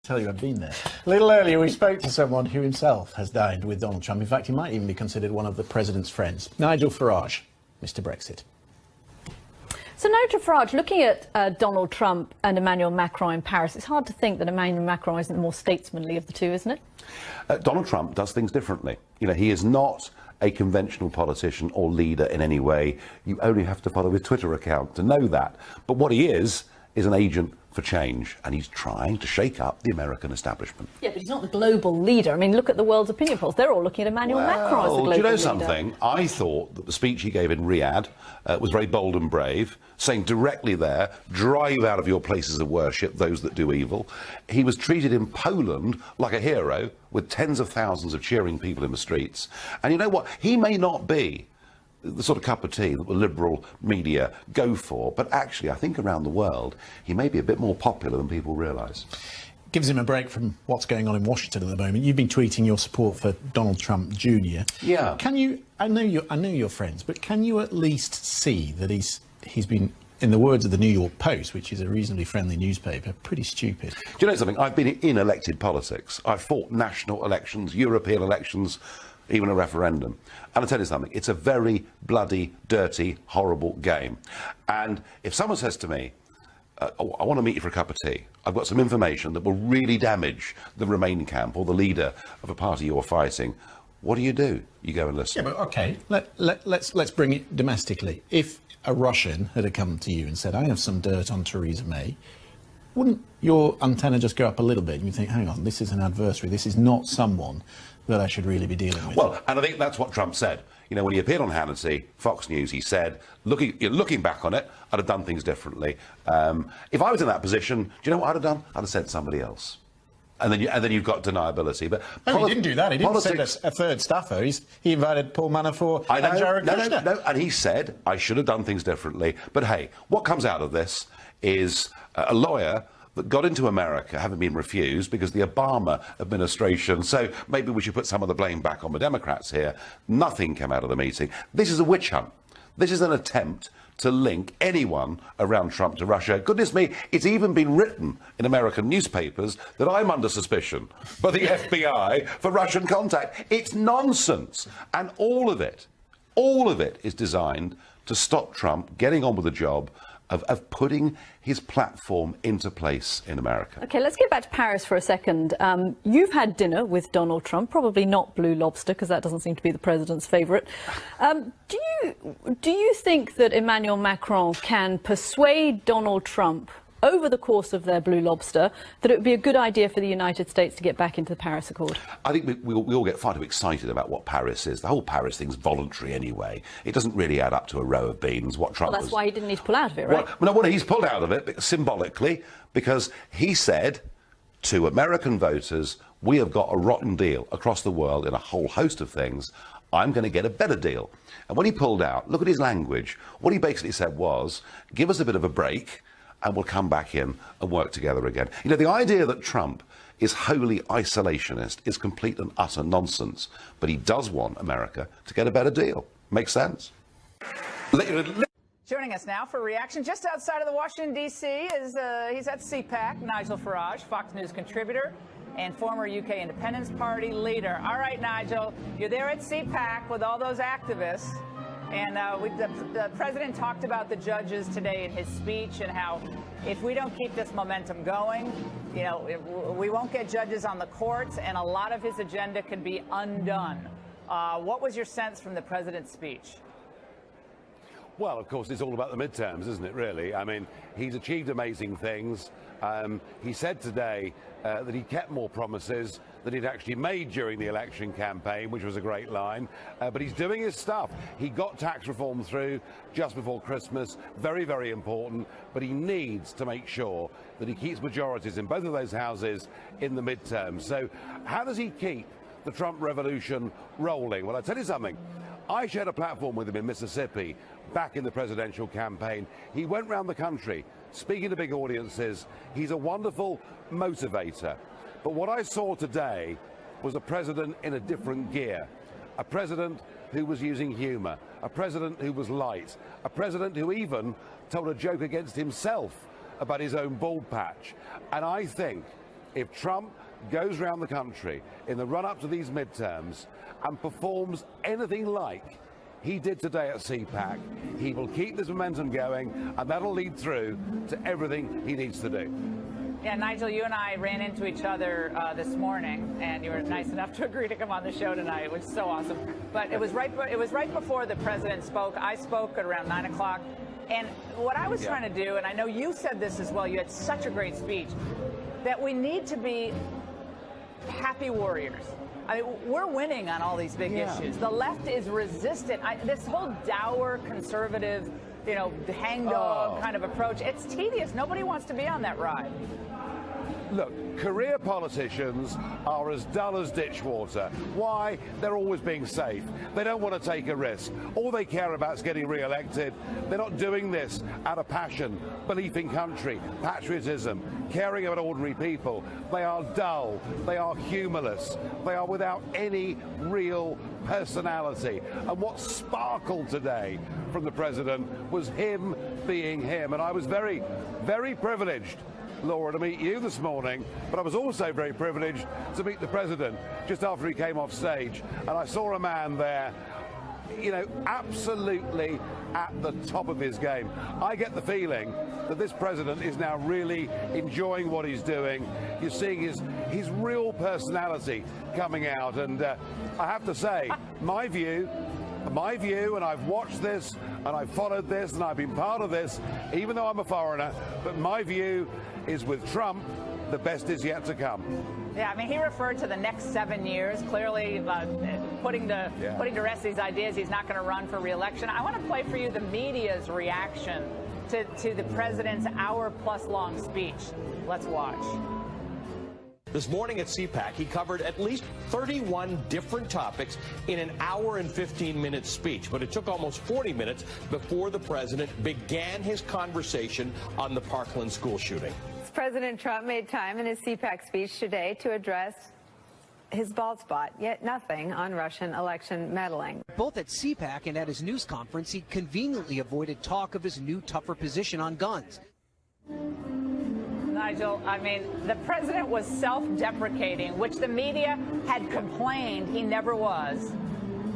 Tell you I've been there. A little earlier we spoke to someone who himself has dined with Donald Trump. In fact, he might even be considered one of the president's friends. Nigel Farage, Mr. Brexit. So Nigel Farage, looking at Donald Trump and Emmanuel Macron in Paris, it's hard to think that Emmanuel Macron isn't the more statesmanly of the two, isn't it? Donald Trump does things differently. You know, he is not a conventional politician or leader in any way. You only have to follow his Twitter account to know that. But what he is an agent for change, and he's trying to shake up the American establishment. Yeah, but he's not the global leader. I mean, look at the world's opinion polls. They're all looking at Emmanuel Macron as the global leader. Do you know something? I thought that the speech he gave in Riyadh was very bold and brave, saying directly there, drive out of your places of worship those that do evil. He was treated in Poland like a hero, with tens of thousands of cheering people in the streets. And you know what? He may not be the sort of cup of tea that the liberal media go for, but actually I think around the world he may be a bit more popular than people realise. Gives him a break from what's going on in Washington at the moment. You've been tweeting your support for Donald Trump Jr. Yeah. Can you? I know you're friends, but can you at least see that he's been, in the words of the New York Post, which is a reasonably friendly newspaper, pretty stupid? Do you know something? I've been in elected politics. I've fought national elections, European elections, even a referendum. And I'll tell you something, it's a very bloody, dirty, horrible game. And if someone says to me, I want to meet you for a cup of tea, I've got some information that will really damage the Remain camp or the leader of a party you're fighting, what do? You go and listen. Yeah, but OK, let's bring it domestically. If a Russian had come to you and said, I have some dirt on Theresa May, wouldn't your antenna just go up a little bit and you think, hang on, this is an adversary, this is not someone that I should really be dealing with? Well, and I think that's what Trump said. You know, when he appeared on Hannity, Fox News, he said, looking back on it, I'd have done things differently. If I was in that position, do you know what I'd have done? I'd have sent somebody else. And then you've got deniability. But no, he didn't do that. He didn't send us a third staffer. He invited Paul Manafort and Jared Kushner. No, and he said, I should have done things differently. But hey, what comes out of this is a lawyer that got into America, having been refused because the Obama administration, so maybe we should put some of the blame back on the Democrats here. Nothing came out of the meeting. This is a witch hunt. This is an attempt to link anyone around Trump to Russia. Goodness me, it's even been written in American newspapers that I'm under suspicion by the FBI for Russian contact. It's nonsense. And all of it is designed to stop Trump getting on with the job of putting his platform into place in America. OK, let's get back to Paris for a second. You've had dinner with Donald Trump, probably not Blue Lobster, because that doesn't seem to be the president's favourite. Do you think that Emmanuel Macron can persuade Donald Trump over the course of their Blue Lobster that it would be a good idea for the United States to get back into the Paris Accord? I think we all get far too excited about what Paris is. The whole Paris thing's voluntary anyway. It doesn't really add up to a row of beans. What Trump that's why he didn't need to pull out of it, right? Well, he's pulled out of it symbolically because he said to American voters, we have got a rotten deal across the world in a whole host of things. I'm going to get a better deal. And when he pulled out, look at his language. What he basically said was, give us a bit of a break and we'll come back in and work together again. You know, the idea that Trump is wholly isolationist is complete and utter nonsense. But he does want America to get a better deal. Makes sense? Joining us now for a reaction just outside of the Washington, D.C. is he's at CPAC, Nigel Farage, Fox News contributor and former UK Independence Party leader. All right, Nigel, you're there at CPAC with all those activists. And the president talked about the judges today in his speech and how if we don't keep this momentum going, you know, we won't get judges on the courts and a lot of his agenda could be undone. What was your sense from the president's speech? Well, of course, it's all about the midterms, isn't it, really? I mean, he's achieved amazing things. He said today that he kept more promises than he'd actually made during the election campaign, which was a great line. But he's doing his stuff. He got tax reform through just before Christmas. Very, very important. But he needs to make sure that he keeps majorities in both of those houses in the midterms. So how does he keep the Trump revolution rolling? Well, I'll tell you something. I shared a platform with him in Mississippi back in the presidential campaign. He went round the country speaking to big audiences. He's a wonderful motivator. But what I saw today was a president in a different gear. A president who was using humour. A president who was light. A president who even told a joke against himself about his own bald patch. And I think if Trump goes around the country in the run-up to these midterms and performs anything like he did today at CPAC, he will keep this momentum going, and that'll lead through to everything he needs to do. Yeah, Nigel, you and I ran into each other this morning, and you were nice enough to agree to come on the show tonight, which is so awesome. But it was right before the president spoke. I spoke at around 9 o'clock, and what I was trying to do, and I know you said this as well, you had such a great speech, that we need to be happy warriors. I mean, we're winning on all these big issues. The left is resistant. This whole dour, conservative, you know, hangdog kind of approach, it's tedious. Nobody wants to be on that ride. Look, career politicians are as dull as ditch water. Why? They're always being safe. They don't want to take a risk. All they care about is getting re-elected. They're not doing this out of passion, belief in country, patriotism, caring about ordinary people. They are dull. They are humorless. They are without any real personality. And what sparkled today from the president was him being him. And I was very, very privileged, Laura, to meet you this morning, but I was also very privileged to meet the president just after he came off stage. And I saw a man there, you know, absolutely at the top of his game. I get the feeling that this president is now really enjoying what he's doing. You're seeing his real personality coming out. And I have to say, my view, and I've watched this, and I've followed this, and I've been part of this, even though I'm a foreigner, but my view is with Trump, the best is yet to come. Yeah, I mean, he referred to the next 7 years, clearly putting to rest these ideas. He's not going to run for re-election. I want to play for you the media's reaction to the president's hour-plus-long speech. Let's watch. This morning at CPAC, he covered at least 31 different topics in an hour and 15-minute speech, but it took almost 40 minutes before the president began his conversation on the Parkland school shooting. President Trump made time in his CPAC speech today to address his bald spot, yet nothing on Russian election meddling. Both at CPAC and at his news conference, he conveniently avoided talk of his new tougher position on guns. Nigel, I mean, the president was self-deprecating, which the media had complained he never was.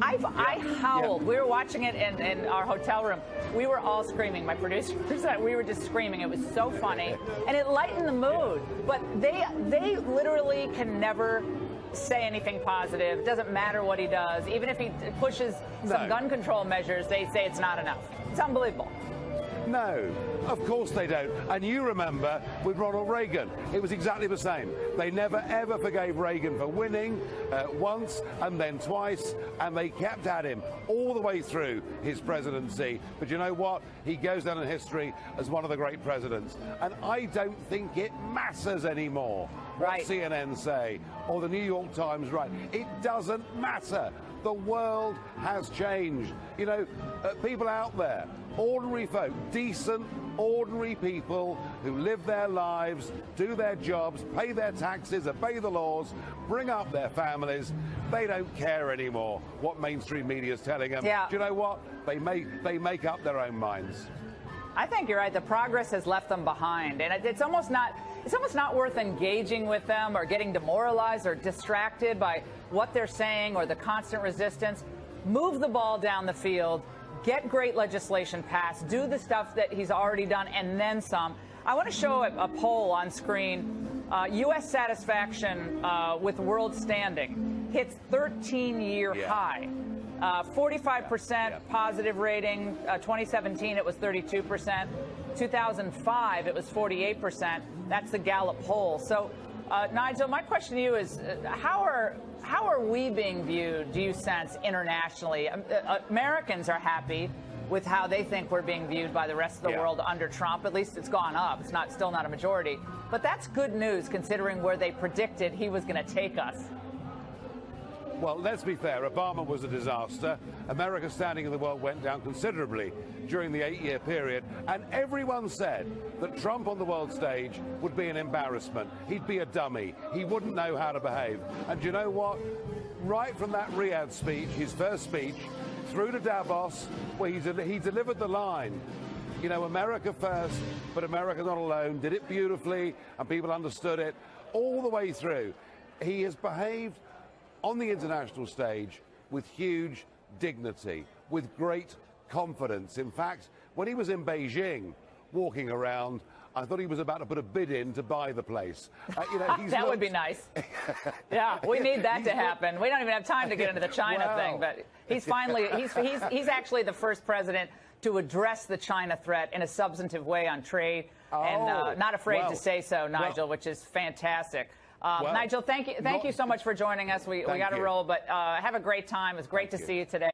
I howled. We were watching it in our hotel room. We were all screaming. My producers, we were just screaming. It was so funny, and it lightened the mood. But they literally can never say anything positive. It doesn't matter what he does. Even if he pushes some gun control measures, they say it's not enough. It's unbelievable. No, of course they don't. And you remember with Ronald Reagan, it was exactly the same. They never ever forgave Reagan for winning once and then twice, and they kept at him all the way through his presidency. But you know what? He goes down in history as one of the great presidents. And I don't think it matters anymore what CNN say or the New York Times write. It doesn't matter. The world has changed. You know, people out there, ordinary folk, decent, ordinary people who live their lives, do their jobs, pay their taxes, obey the laws, bring up their families. They don't care anymore what mainstream media is telling them. Yeah. Do you know what? They make up their own minds. I think you're right. The progress has left them behind, and it's almost not worth engaging with them or getting demoralized or distracted by what they're saying or the constant resistance. Move the ball down the field, get great legislation passed, do the stuff that he's already done, and then some. I want to show a poll on screen. U.S. satisfaction with world standing hits 13-year high. 45% positive rating. 2017, it was 32%. 2005, it was 48%. That's the Gallup poll. So, Nigel, my question to you is, how are we being viewed, do you sense, internationally? Americans are happy with how they think we're being viewed by the rest of the world under Trump. At least it's gone up. It's still not a majority. But that's good news, considering where they predicted he was going to take us. Well, let's be fair. Obama was a disaster. America's standing in the world went down considerably during the 8-year period. And everyone said that Trump on the world stage would be an embarrassment. He'd be a dummy. He wouldn't know how to behave. And you know what? Right from that Riyadh speech, his first speech, through to Davos, where he delivered the line, you know, America first, but America not alone, did it beautifully, and people understood it all the way through. He has behaved on the international stage with huge dignity, with great confidence. In fact, when he was in Beijing, walking around, I thought he was about to put a bid in to buy the place. You know, that would be nice. Yeah, we need that to happen. We don't even have time to get into the China thing, but he's finally, he's actually the first president to address the China threat in a substantive way on trade, and not afraid to say so, Nigel, which is fantastic. Nigel, thank you so much for joining us. We got to roll, but have a great time. It's great to see you today.